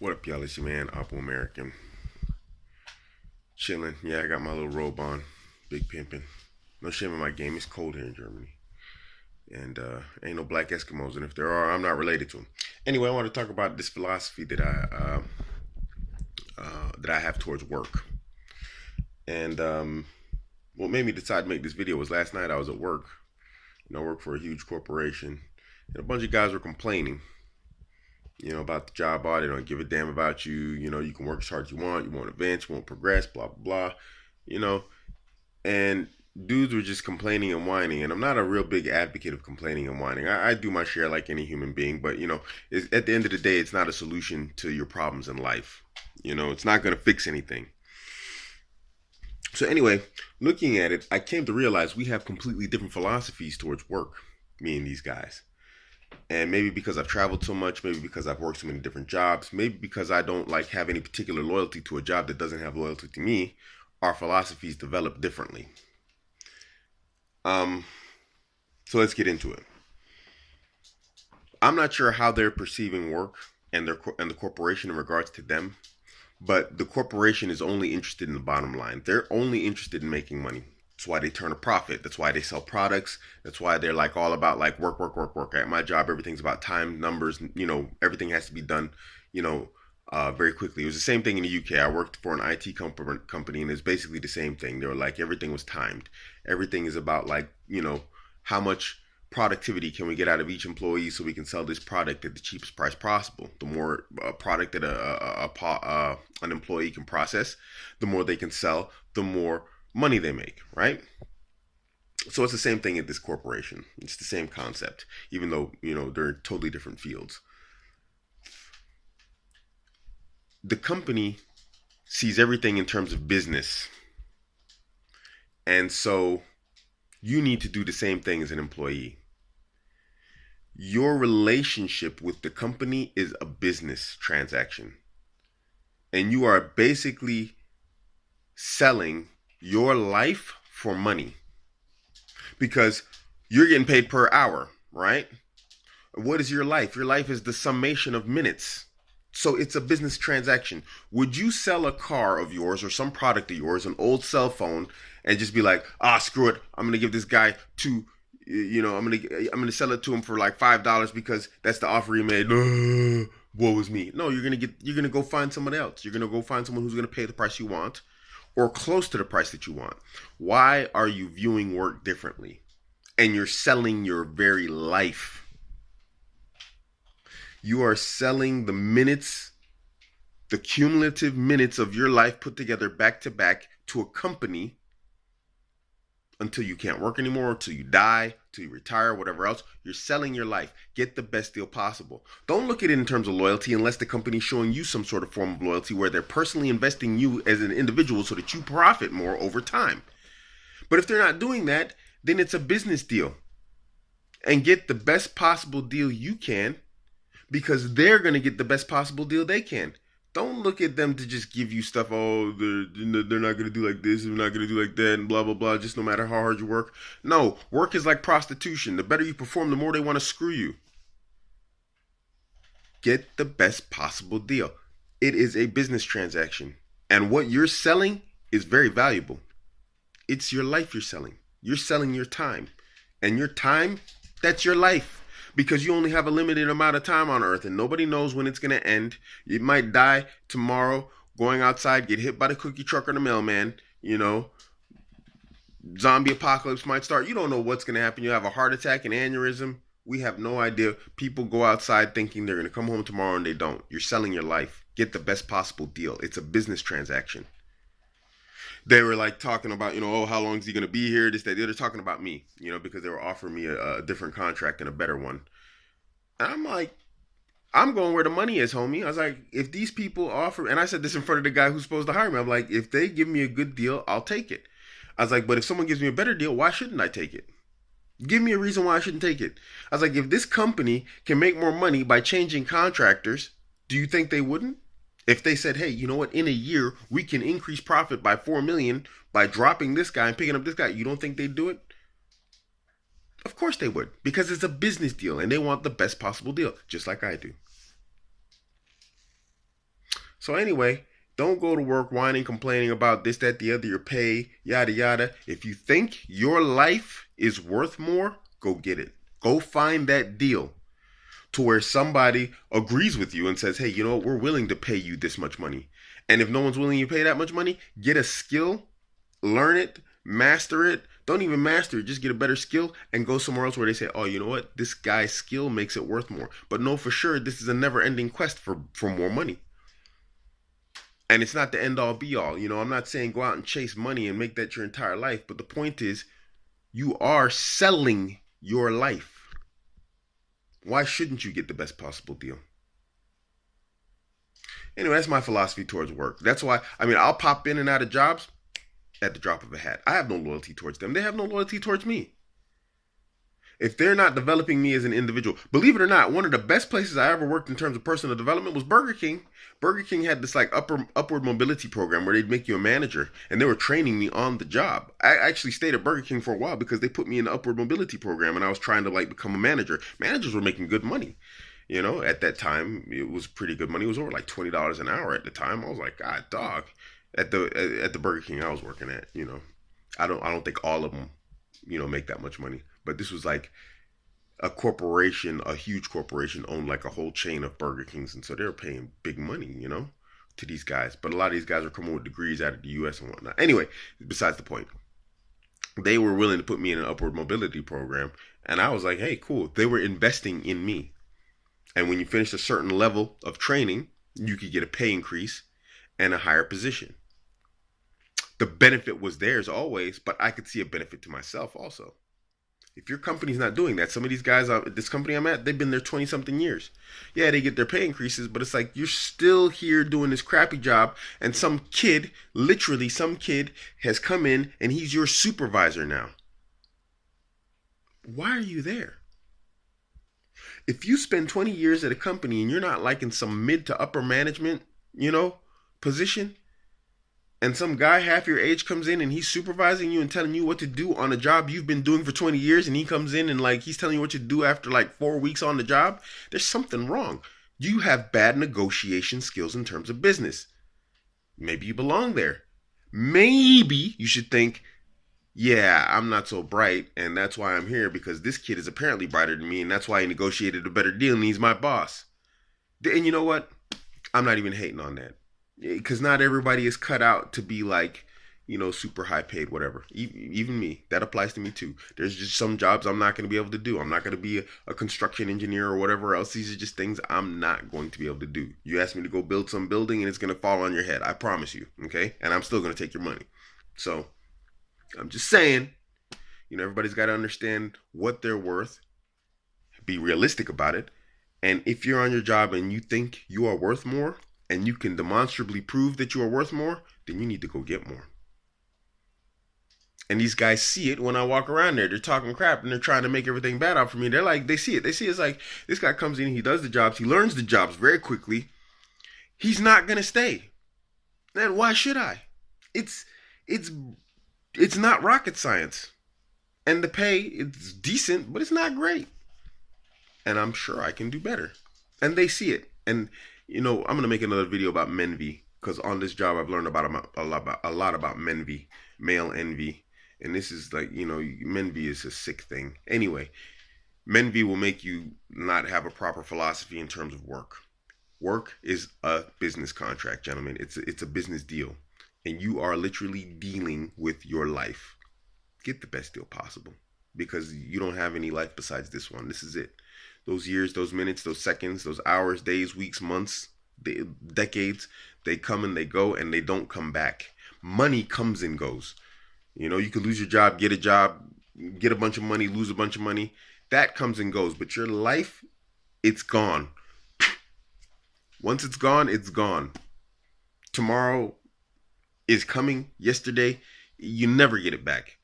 What up, y'all? It's your man, Abuamerican. Chilling. Yeah, I got my little robe on. Big pimping. No shame in my game. It's cold here in Germany. And ain't no black Eskimos. And if there are, I'm not related to them. Anyway, I want to talk about this philosophy that I have towards work. And what made me decide to make this video was last night I was at work. I work for a huge corporation. And a bunch of guys were complaining about the job. They don't give a damn about you. You can work as hard as you want. You won't advance, you won't progress, blah, blah, blah. And dudes were just complaining and whining. And I'm not a real big advocate of complaining and whining. I do my share like any human being. But, at the end of the day, it's not a solution to your problems in life. It's not going to fix anything. So anyway, looking at it, I came to realize we have completely different philosophies towards work, me and these guys. And maybe because I've traveled so much, maybe because I've worked so many different jobs, maybe because I don't have any particular loyalty to a job that doesn't have loyalty to me, our philosophies develop differently. So let's get into it. I'm not sure how they're perceiving work and the corporation in regards to them, but the corporation is only interested in the bottom line. They're only interested in making money. That's why they turn a profit. That's why they sell products. That's why they're all about work, work, work, work. At my job, everything's about time, numbers. Everything has to be done, very quickly. It was the same thing in the UK. I worked for an IT company, and it's basically the same thing. They were everything was timed. Everything is about how much productivity can we get out of each employee so we can sell this product at the cheapest price possible. The more product that an employee can process, the more they can sell, the more money they make, right? So it's the same thing at this corporation. It's the same concept, even though, they're totally different fields. The company sees everything in terms of business. And so you need to do the same thing as an employee. Your relationship with the company is a business transaction. And you are basically selling your life for money, because you're getting paid per hour, right? What is your life? Your life is the summation of minutes. So it's a business transaction. Would you sell a car of yours or some product of yours, an old cell phone, and just be screw it, I'm gonna give this guy I'm gonna sell it to him for $5 because that's the offer he made? Woe is me. No, you're gonna go find someone else. You're gonna go find someone who's gonna pay the price you want, or close to the price that you want. Why are you viewing work differently? And you're selling your very life. You are selling the minutes, the cumulative minutes of your life put together back to back to a company until you can't work anymore, until you die, until you retire, whatever else. You're selling your life. Get the best deal possible. Don't look at it in terms of loyalty unless the company's showing you some sort of form of loyalty where they're personally investing you as an individual so that you profit more over time. But if they're not doing that, then it's a business deal. And get the best possible deal you can, because they're going to get the best possible deal they can. Don't look at them to just give you stuff. Oh, they're not going to do like this, they're not going to do like that, and blah, blah, blah, just no matter how hard you work. No, work is like prostitution. The better you perform, the more they want to screw you. Get the best possible deal. It is a business transaction. And what you're selling is very valuable. It's your life you're selling. You're selling your time. And your time, that's your life. Because you only have a limited amount of time on earth and nobody knows when it's going to end. You might die tomorrow going outside, get hit by the cookie truck or the mailman, zombie apocalypse might start. You don't know what's going to happen. You have a heart attack, an aneurysm. We have no idea. People go outside thinking they're going to come home tomorrow and they don't. You're selling your life. Get the best possible deal. It's a business transaction. They were talking about, oh, how long is he going to be here? This, that. They're talking about me, because they were offering me a different contract and a better one. And I'm going where the money is, homie. I was like, if these people offer, and I said this in front of the guy who's supposed to hire me. I'm like, if they give me a good deal, I'll take it. I was like, but if someone gives me a better deal, why shouldn't I take it? Give me a reason why I shouldn't take it. I was like, if this company can make more money by changing contractors, do you think they wouldn't? If they said, hey, you know what, in a year, we can increase profit by $4 million by dropping this guy and picking up this guy, you don't think they'd do it? Of course they would, because it's a business deal and they want the best possible deal, just like I do. So anyway, don't go to work whining, complaining about this, that, the other, your pay, yada, yada. If you think your life is worth more, go get it. Go find that deal to where somebody agrees with you and says, hey, you know what, we're willing to pay you this much money. And if no one's willing to pay that much money, get a skill, learn it, master it. Don't even master it, just get a better skill and go somewhere else where they say, oh, you know what, this guy's skill makes it worth more. But know for sure this is a never ending quest for more money. And it's not the end all be all. I'm not saying go out and chase money and make that your entire life. But the point is, you are selling your life. Why shouldn't you get the best possible deal? Anyway, that's my philosophy towards work. That's why, I'll pop in and out of jobs at the drop of a hat. I have no loyalty towards them. They have no loyalty towards me. If they're not developing me as an individual, believe it or not, one of the best places I ever worked in terms of personal development was Burger King. Burger King had this like upward mobility program where they'd make you a manager, and they were training me on the job. I actually stayed at Burger King for a while because they put me in the upward mobility program, and I was trying to like become a manager. Managers were making good money. At that time, it was pretty good money. It was over like $20 an hour at the time. I was like, God, dog. At the Burger King I was working at, I don't think all of them, make that much money. But this was like a corporation, a huge corporation owned like a whole chain of Burger Kings, and so they were paying big money, to these guys. But a lot of these guys were coming with degrees out of the U.S. and whatnot. Anyway, besides the point, they were willing to put me in an upward mobility program, and I was like, hey, cool. They were investing in me. And when you finish a certain level of training, you could get a pay increase and a higher position. The benefit was theirs always, but I could see a benefit to myself also. If your company's not doing that, some of these guys, this company I'm at, they've been there 20-something years. Yeah, they get their pay increases, but it's like you're still here doing this crappy job, and some kid, literally some kid, has come in and he's your supervisor now. Why are you there? If you spend 20 years at a company and you're not like in some mid to upper management, position, and some guy half your age comes in and he's supervising you and telling you what to do on a job you've been doing for 20 years, and he comes in and like he's telling you what to do after like 4 weeks on the job, there's something wrong. You have bad negotiation skills in terms of business. Maybe you belong there. Maybe you should think, yeah, I'm not so bright, and that's why I'm here, because this kid is apparently brighter than me, and that's why he negotiated a better deal, and he's my boss. And you know what? I'm not even hating on that. Because not everybody is cut out to be like, super high paid, whatever. Even me. That applies to me too. There's just some jobs I'm not going to be able to do. I'm not going to be a construction engineer or whatever else. These are just things I'm not going to be able to do. You ask me to go build some building and it's going to fall on your head. I promise you. Okay? And I'm still going to take your money. So, I'm just saying, everybody's got to understand what they're worth. Be realistic about it. And if you're on your job and you think you are worth more, and you can demonstrably prove that you are worth more, then you need to go get more. And these guys see it when I walk around there. They're talking crap and they're trying to make everything bad out for me. They're like, they see it. They see it's like, this guy comes in, he does the jobs, he learns the jobs very quickly. He's not going to stay. Then why should I? It's not rocket science. And the pay, it's decent, but it's not great. And I'm sure I can do better. And they see it. And I'm going to make another video about menvy, because on this job I've learned about a lot about menvy, male envy. And this is like, menvy is a sick thing. Anyway, menvy will make you not have a proper philosophy in terms of work. Work is a business contract, gentlemen. It's a business deal. And you are literally dealing with your life. Get the best deal possible, because you don't have any life besides this one. This is it. Those years, those minutes, those seconds, those hours, days, weeks, months, decades, they come and they go, and they don't come back. Money comes and goes. You could lose your job, get a job, get a bunch of money, lose a bunch of money. That comes and goes. But your life, it's gone. Once it's gone, it's gone. Tomorrow is coming. Yesterday, you never get it back.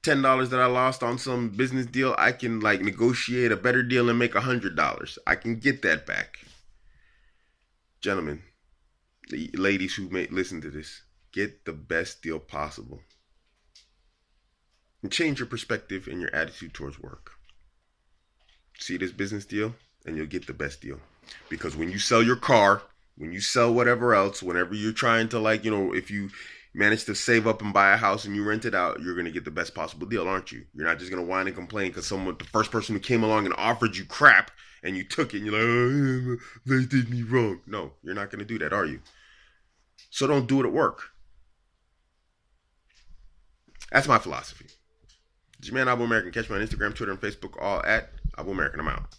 $10 that I lost on some business deal, I can like negotiate a better deal and make $100. I can get that back. Gentlemen, the ladies who may listen to this, get the best deal possible. And change your perspective and your attitude towards work. See this business deal and you'll get the best deal. Because when you sell your car, When you sell whatever else, whenever you're trying to, like, if you manage to save up and buy a house and you rent it out, you're going to get the best possible deal, aren't you? You're not just going to whine and complain because the first person who came along and offered you crap and you took it and you're like, oh, they did me wrong. No, you're not going to do that, are you? So don't do it at work. That's my philosophy. It's your man, Abuamerican. Catch me on Instagram, Twitter, and Facebook, all at Abuamerican. I'm out.